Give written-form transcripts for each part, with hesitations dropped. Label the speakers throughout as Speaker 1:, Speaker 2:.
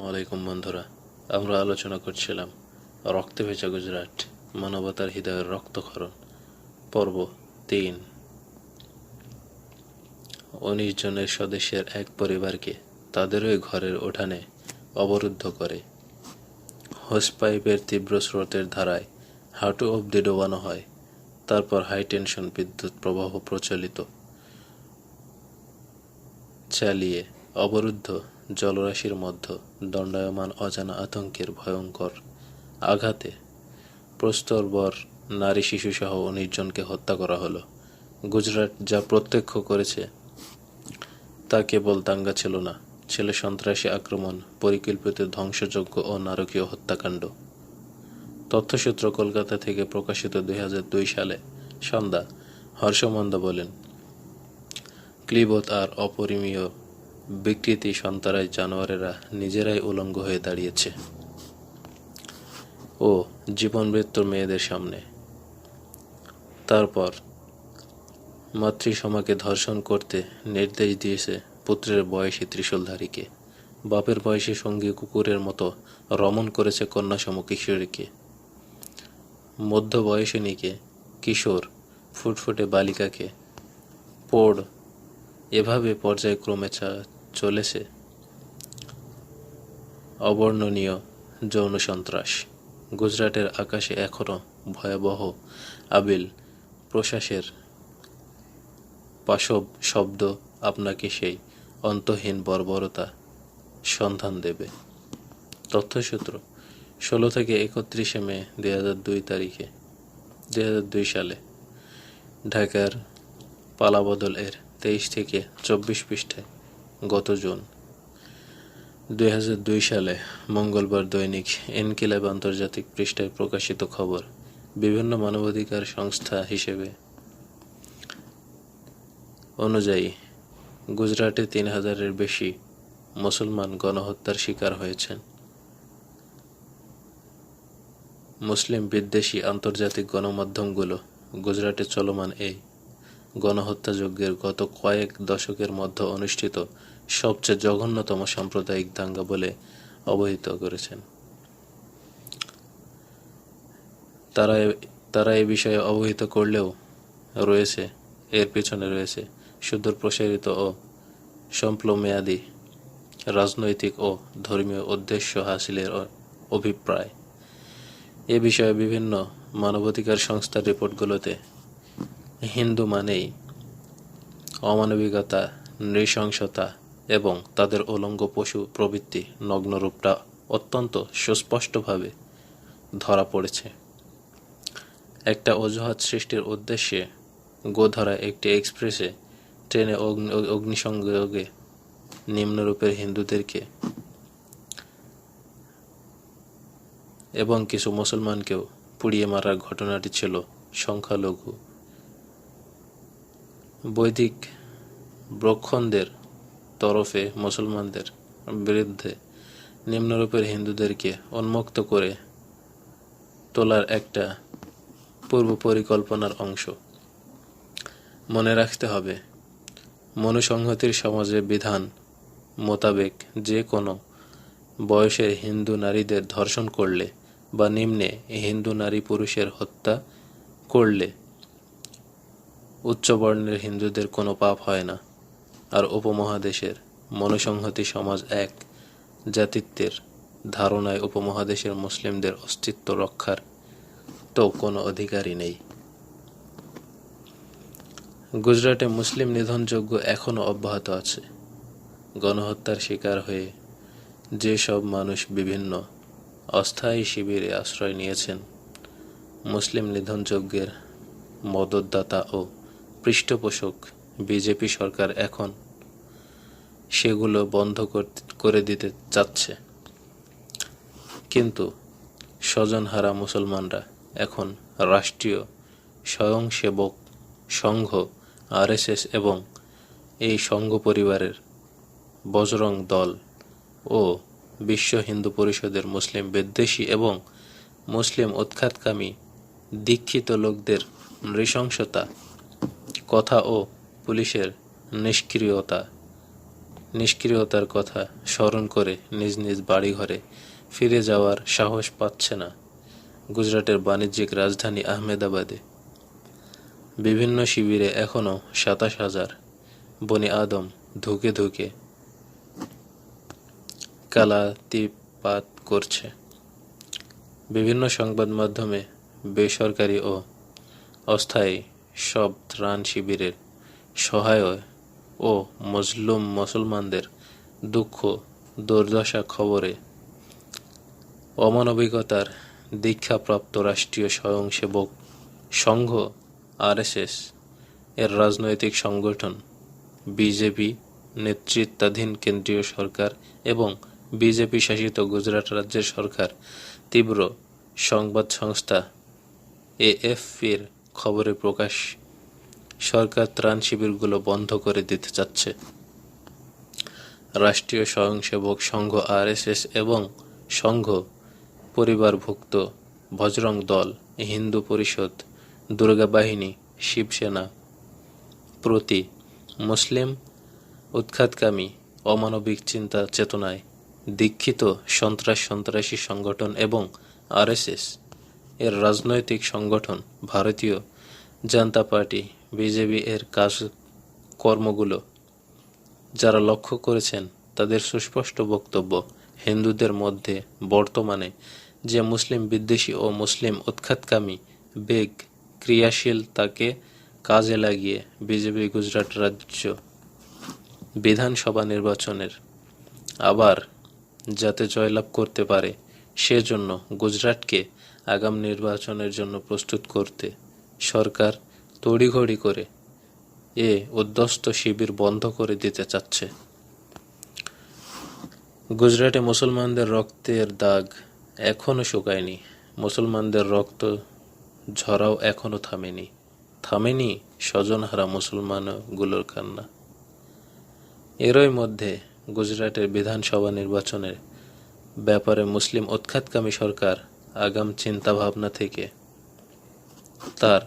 Speaker 1: আলাইকুম বন্ধুরা, আমরা আলোচনা করছিলাম রক্তে ভেজা গুজরাট, মানবতার হৃদয়ের রক্তক্ষরণ, পর্ব ৩। ১৯ জনের সদস্যের এক পরিবারকে তাদেরই ঘরের উঠানে অবরুদ্ধ করে হোসপাইপের তীব্র স্রোতের ধারায় হাঁটু অবধি ডোবানো হয়। তারপর হাই টেনশন বিদ্যুৎ প্রবাহ প্রচলিত চালিয়ে অবরুদ্ধ জলরাশির মধ্য দণ্ডায়মান অজানা আতঙ্কের ভয়ঙ্কর আঘাতে প্রস্তরবর নারী শিশুসহ ১৯ জনকে হত্যা করা হলো। গুজরাট যা প্রত্যক্ষ করেছে তা কেবল দাঙ্গা ছিল না, ছিল সন্ত্রাসী আক্রমণ, পরিকল্পিত ধ্বংসযজ্ঞ ও নারকীয় হত্যাকাণ্ড। তথ্যসূত্র কলকাতা থেকে প্রকাশিত ২০০২ সালে সন্ধ্যা। হর্ষমন্দা বলেন, ক্লীবত আর অপরিমেয় বিকৃতি সন্তারাই জানোয়ারেরা নিজেরাই উলঙ্গ হয়ে দাঁড়িয়েছে ও জীবন মৃত্যুর মেয়েদের সামনে। তারপর মাতৃসমাকে ধর্ষণ করতে নির্দেশ দিয়েছে পুত্রের বয়সী ত্রিশূলধারীকে, বাপের বয়সী সঙ্গী কুকুরের মতো রমণ করেছে কন্যাসম কিশোরীকে, মধ্যবয়সিনীকে, কিশোর ফুটফুটে বালিকাকে পোড়। এভাবে পর্যায়ক্রমে চলেছে অবর্ণনীয় যৌন সন্ত্রাস। গুজরাটের আকাশে এখনও ভয়াবহ আবিল প্রশ্বাসের পাশব শব্দ আপনাকে সেই অন্তহীন বর্বরতা সন্ধান দেবে। তথ্যসূত্র ১৬ থেকে ৩১ মে ২০০২ সালে ঢাকার পালাবদল এর ২৩ থেকে ২৪ পৃষ্ঠায় গত জুন ২০০২ সালে মঙ্গলবার দৈনিক ইনকিলাব আন্তর্জাতিক পৃষ্ঠায় প্রকাশিত খবর। বিভিন্ন মানবাধিকার সংস্থা হিসেবে অনুযায়ী গুজরাটে ৩,০০০-এর বেশি মুসলমান গণহত্যার শিকার হয়েছেন। মুসলিম বিদ্বেষী আন্তর্জাতিক গণমাধ্যমগুলো গুজরাটে চলমান এই গণহত্যাযজ্ঞের গত কয়েক দশকের মধ্যে অনুষ্ঠিত সবচেয়ে জঘন্যতম সাম্প্রদায়িক দাঙ্গা বলে অবহিত করেছেন। তারা এ বিষয়ে অবহিত করলেও এর পেছনে রয়েছে সুদূর প্রসারিত ও স্বল্পমেয়াদী রাজনৈতিক ও ধর্মীয় উদ্দেশ্য হাসিলের অভিপ্রায়। এ বিষয়ে বিভিন্ন মানবাধিকার সংস্থার রিপোর্টগুলোতে হিন্দু মানেই অমানবিকতা, নৃশংসতা এবং তাদের উলঙ্গ পশু প্রবৃত্তি নগ্নরূপটা অত্যন্ত সুস্পষ্টভাবে ধরা পড়েছে। একটা অজুহাত সৃষ্টির উদ্দেশ্যে গোধরা একটি এক্সপ্রেসে ট্রেনে অগ্নিসংযোগে নিম্নরূপের হিন্দুদেরকে এবং কিছু মুসলমানকেও পুড়িয়ে মারার ঘটনাটি ছিল সংখ্যালঘু বৈদিক ব্রক্ষণদের তরফে মুসলমানদের বিরুদ্ধে নিম্নরূপের হিন্দুদেরকে উন্মুক্ত করে তোলার একটা পূর্ব পরিকল্পনার অংশ। মনে রাখতে হবে, মনুসংহতির সমাজের বিধান মোতাবেক যে কোনো বয়সের হিন্দু নারীদের ধর্ষণ করলে বা নিম্নে হিন্দু নারী পুরুষের হত্যা করলে উচ্চবর্ণের হিন্দুদের কোনো পাপ হয় না। আর উপমহাদেশের মনুসংহতি সমাজ এক জাতিত্বের ধারণায় উপমহাদেশের মুসলিমদের অস্তিত্ব রক্ষার তো কোনো অধিকারই নেই। গুজরাটে মুসলিম নিধনযজ্ঞ এখনও অব্যাহত আছে। গণহত্যার শিকার হয়ে যে সব মানুষ বিভিন্ন অস্থায়ী শিবিরে আশ্রয় নিয়েছেন, মুসলিম নিধনযজ্ঞের মদতদাতা ও পৃষ্ঠপোষক বিজেপি সরকার এখন সেগুলো বন্ধ করে দিতে চাচ্ছে। কিন্তু স্বজনহারা মুসলমানরা এখন রাষ্ট্রীয় স্বয়ংসেবক সংঘ আরএসএস এবং এই সংঘ পরিবারের বজরং দল ও বিশ্ব হিন্দু পরিষদের মুসলিম বিদ্বেষী এবং মুসলিম উৎখাতকামী দীক্ষিত লোকদের নৃশংসতা কথা ও পুলিশের নিষ্ক্রিয়তা নিষ্ক্রিয়তার কথা স্মরণ করে নিজ নিজ বাড়িঘরে ফিরে যাওয়ার সাহস পাচ্ছে না। গুজরাটের বাণিজ্যিক রাজধানী আহমেদাবাদে বিভিন্ন শিবিরে এখনও ২৭,০০০ বনি আদম ধুকে ধুকে কালাতিপাত করছে। বিভিন্ন সংবাদ মাধ্যমে বেসরকারি ও অস্থায়ী সব ত্রাণ শিবিরের সহায় ও মজলুম মুসলমানদের দুঃখ দুর্দশা খবরে অমানবিকতার দীক্ষাপ্রাপ্ত রাষ্ট্রীয় স্বয়ংসেবক সংঘ আরএসএস এর রাজনৈতিক সংগঠন বিজেপি নেতৃত্বাধীন কেন্দ্রীয় সরকার এবং বিজেপি শাসিত গুজরাট রাজ্যের সরকার তীব্র সংবাদ সংস্থা এএফপির খবরে প্রকাশ সরকার ত্রাণ শিবিরগুলো বন্ধ করে দিতে চাচ্ছে। রাষ্ট্রীয় স্বয়ংসেবক সংঘ আরএসএস এবং সংঘ পরিবারভুক্ত বজরং দল, হিন্দু পরিষদ, দুর্গা বাহিনী, শিবসেনা প্রতি মুসলিম উৎখাতকামী অমানবিক চিন্তা চেতনায় দীক্ষিত সন্ত্রাসী সংগঠন এবং আরএসএস এর রাজনৈতিক সংগঠন ভারতীয় জনতা পার্টি বিজেপি এর কাজকর্মগুলো যারা লক্ষ্য করেছেন তাদের সুস্পষ্ট বক্তব্য, হিন্দুদের মধ্যে বর্তমানে যে মুসলিম বিদ্বেষী ও মুসলিম উৎখাতকামী বেগ ক্রিয়াশীল তাকে কাজে লাগিয়ে বিজেপি গুজরাট রাজ্য বিধানসভা নির্বাচনের আবার যাতে জয়লাভ করতে পারে সেজন্য গুজরাটকে আগাম নির্বাচনের জন্য প্রস্তুত করতে সরকার তড়িঘড়ি করে এ উদ্বস্ত শিবির বন্ধ করে দিতে চাচ্ছে। গুজরাটে মুসলমানদের রক্তের দাগ এখনো শুকায়নি, মুসলমানদের রক্ত ঝরাও এখনো থামেনি স্বজনহারা মুসলমানগুলোর কান্না। এরই মধ্যে গুজরাটের বিধানসভা নির্বাচনের ব্যাপারে মুসলিম উৎখাতকামী সরকার আগাম চিন্তাভাবনা থেকে তার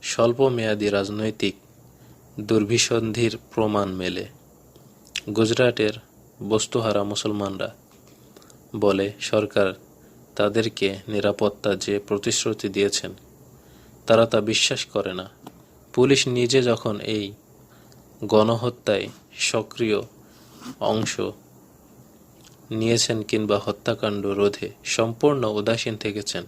Speaker 1: স্বল্পমেয়াদী রাজনৈতিক দুর্বিসন্ধির প্রমাণ মেলে। গুজরাটের বস্তুহারা মুসলমানরা বলে সরকার তাদেরকে নিরাপত্তা যে প্রতিশ্রুতি দিয়েছেন তারা তা বিশ্বাস করে না। পুলিশ নিজে যখন এই গণহত্যায় সক্রিয় অংশ নিয়েছেন কিংবা হত্যাকাণ্ড রোধে সম্পূর্ণ উদাসীন থেকেছেন,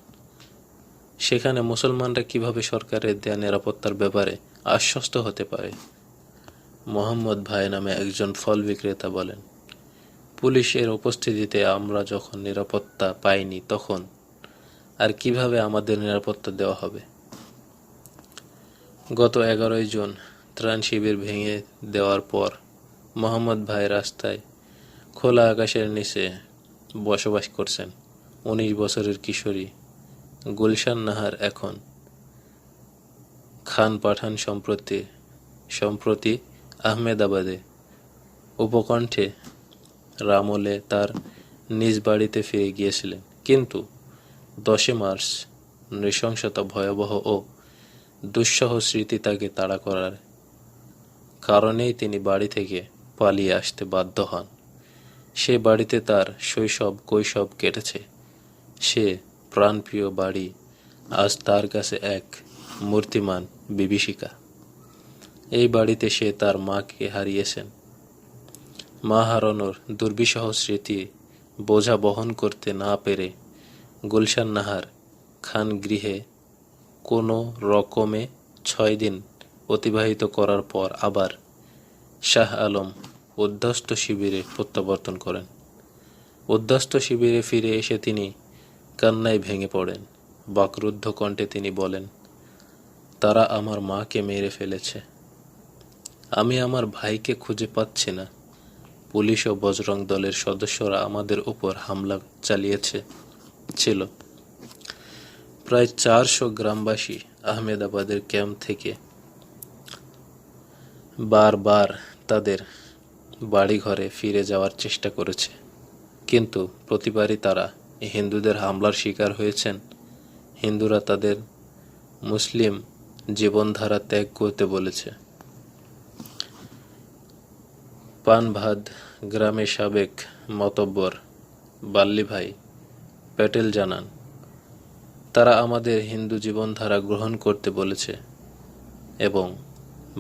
Speaker 1: সেখানে মুসলমানরা কিভাবে সরকারের দেয়া নিরাপত্তার ব্যাপারে আশ্বস্ত হতে পারে? মোহাম্মদ ভাই নামে একজন ফল বিক্রেতা বলেন, পুলিশের উপস্থিতিতে আমরা যখন নিরাপত্তা পাইনি তখন আর কিভাবে আমাদের নিরাপত্তা দেওয়া হবে? গত 11 জুন ত্রাণ শিবির ভেঙে দেওয়ার পর মোহাম্মদ ভাই রাস্তায় খোলা আকাশের নিচে বসবাস করছেন। 19 বছরের কিশোরী গুলশান নাহার এখন খান পাঠান সম্প্রতি আহমেদাবাদে উপকণ্ঠে রামলে তার নিজ বাড়িতে ফিরে গিয়েছিলেন, কিন্তু 10 মার্চ নৃশংসতা ভয়াবহ ও দুঃসহ স্মৃতি তাকে তাড়া করার কারণেই তিনি বাড়ি থেকে পালিয়ে আসতে বাধ্য হন। সে বাড়িতে তার কৈশব কেটেছে। সে প্রাণপ্রিয় বাড়ি আজ তার কাছে এক মূর্তিমান বিভীষিকা। এই বাড়িতে সে তার মাকে হারিয়েছেন। মা হারানোর দুর্বিষহ স্মৃতি বোঝা বহন করতে না পেরে গুলশান নাহার খান গৃহে কোনো রকমে 6 দিন অতিবাহিত করার পর আবার শাহ আলম উদ্বাস্তু শিবিরে প্রত্যাবর্তন করেন। উদ্বাস্তু শিবিরে ফিরে এসে তিনি কান্নায় ভেঙে পড়েন। বাকরুদ্ধ কণ্ঠে তিনি বলেন, তারা আমার মাকে মেরে ফেলেছে, আমি আমার ভাইকে খুঁজে পাচ্ছি না। পুলিশ ও বজরং দলের সদস্যরা আমাদের উপর হামলা ছিল। প্রায় 400 গ্রামবাসী আহমেদাবাদের ক্যাম্প থেকে বারবার তাদের বাড়িঘরে ফিরে যাওয়ার চেষ্টা করেছে, কিন্তু প্রতিবারই তারা হিন্দুদের হামলার শিকার হয়েছেন। হিন্দুরা তাদের মুসলিম জীবনধারা ত্যাগ করতে বলেছে। পান ভাত গ্রামের সাবেক মাতব্বর বাল্লি ভাই প্যাটেল জানান, তারা আমাদের হিন্দু জীবনধারা গ্রহণ করতে বলেছে এবং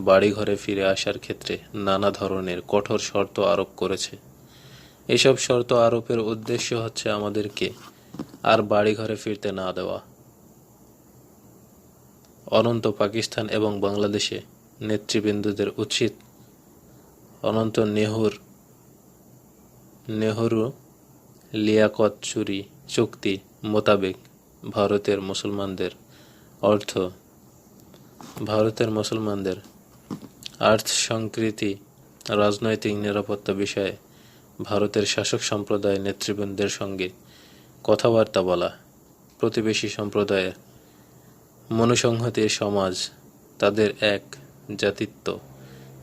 Speaker 1: বাড়িঘরে ফিরে আসার ক্ষেত্রে নানা ধরনের কঠোর শর্ত আরোপ করেছে। এসব শর্ত আরোপের উদ্দেশ্য হচ্ছে আমাদেরকে আর বাড়িঘরে ফিরতে না দেওয়া। অনন্ত পাকিস্তান এবং বাংলাদেশে নেতৃবৃন্দদের উচিত অনন্ত নেহরু লিয়াকত চুক্তি মোতাবেক ভারতের মুসলমানদের আর্থ সংস্কৃতি রাজনৈতিক নিরাপত্তা বিষয়ে ভারতের শাসক সম্প্রদায় নেতৃবৃন্দের সঙ্গে কথাবার্তা বলা, প্রতিবেশী সম্প্রদায়ের মনুসংহতির সমাজ, তাদের এক জাতিত্ব,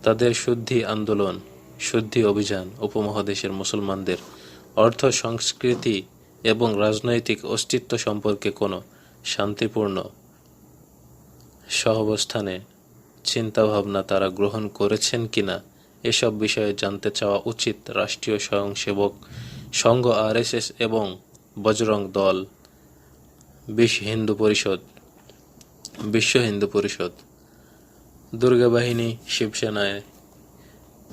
Speaker 1: তাদের শুদ্ধি আন্দোলন, শুদ্ধি অভিযান, উপমহাদেশের মুসলমানদের অর্থ সংস্কৃতি এবং রাজনৈতিক অস্তিত্ব সম্পর্কে কোনো শান্তিপূর্ণ সহাবস্থানে চিন্তাভাবনা তারা গ্রহণ করেছেন কিনা এসব বিষয়ে জানতে চাওয়া উচিত। রাষ্ট্রীয় স্বয়ংসেবক সংঘ RSS এবং বজরং দল, বিশ্ব হিন্দু পরিষদ, দুর্গা বাহিনী, শিবসেনায়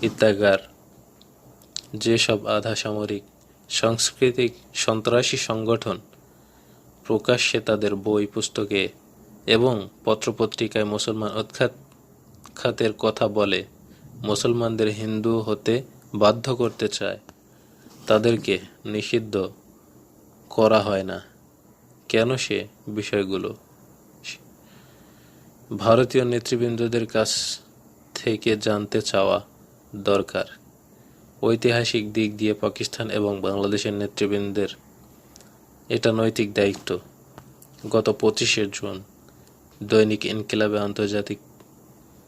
Speaker 1: ইত্যাগার যেসব আধা সামরিক সাংস্কৃতিক সন্ত্রাসী সংগঠন প্রকাশ্যে তাদের বই পুস্তকে এবং পত্রপত্রিকায় মুসলমান উৎখাতের কথা বলে মুসলমানদের হিন্দু হতে বাধ্য করতে চায়, তাদেরকে নিষিদ্ধ করা হয় না কেন সে বিষয়গুলো ভারতীয় নেতৃবৃন্দদের কাছ থেকে জানতে চাওয়া দরকার। ঐতিহাসিক দিক দিয়ে পাকিস্তান এবং বাংলাদেশের নেতৃবৃন্দের এটা নৈতিক দায়িত্ব। গত 25শে জুন দৈনিক ইনকিলাবে আন্তর্জাতিক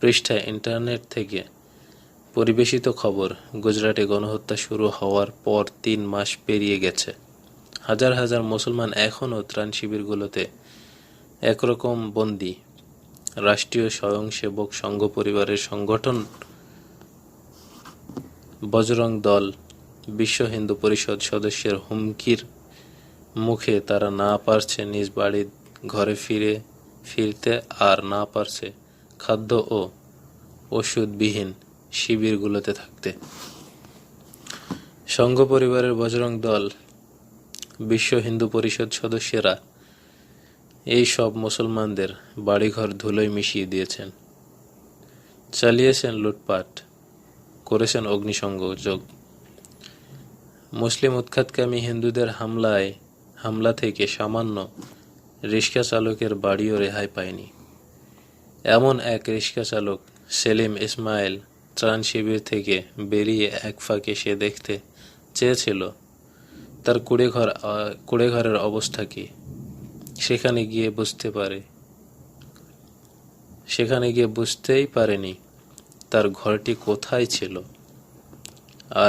Speaker 1: পৃষ্ঠায় ইন্টারনেট থেকে পরিবেশিত খবর, গুজরাটে গণহত্যা শুরু হওয়ার পর 3 মাস পেরিয়ে গেছে। হাজার হাজার মুসলমান এখনও ত্রাণ শিবিরগুলোতে একরকম বন্দী। রাষ্ট্রীয় স্বয়ংসেবক সংঘ পরিবারের সংগঠন বজরং দল, বিশ্ব হিন্দু পরিষদ সদস্যের হুমকির মুখে তারা না পারছে নিজ বাড়ির ঘরে ফিরতে, আর না পারছে খাদ্য ও ওষুধবিহীন শিবিরগুলোতে থাকতে। সংঘ পরিবারের বজরং দল, বিশ্ব হিন্দু পরিষদ সদস্যরা এই সব মুসলমানদের বাড়িঘর ধুলোয় মিশিয়ে দিয়েছেন, চালিয়েছেন লুটপাট, করেছেন অগ্নিসংযোগ। মুসলিম উৎখাতকামী হিন্দুদের হামলা থেকে সামান্য রিক্সা চালকের বাড়িও রেহাই পায়নি। এমন এক রিক্সা চালক সেলিম ইসমাইল ত্রাণ শিবির থেকে বেরিয়ে এক ফাঁকে সে দেখতে চেয়েছিল তার কুড়েঘরের অবস্থা কি। সেখানে গিয়ে বুঝতেই পারেনি তার ঘরটি কোথায় ছিল।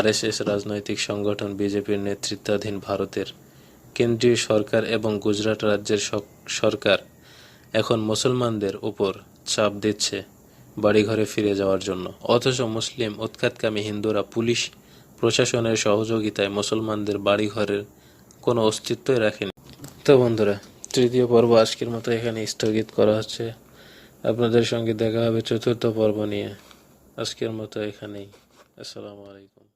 Speaker 1: RSS রাজনৈতিক সংগঠন বিজেপির নেতৃত্বাধীন ভারতের কেন্দ্রীয় সরকার এবং গুজরাট রাজ্যের সরকার এখন মুসলমানদের উপর চাপ দিচ্ছে বাড়িঘরে ফিরে যাওয়ার জন্য, অথচ মুসলিম উৎখাতকামী হিন্দুরা পুলিশ প্রশাসনের সহযোগিতায় মুসলমানদের বাড়িঘরের কোনো অস্তিত্বই রাখেনি। তো বন্ধুরা, তৃতীয় পর্ব আজকের মতো এখানে স্থগিত করা হচ্ছে। আপনাদের সঙ্গে দেখা হবে চতুর্থ পর্ব নিয়ে। আজকের মতো এখানেই। আসসালামু আলাইকুম।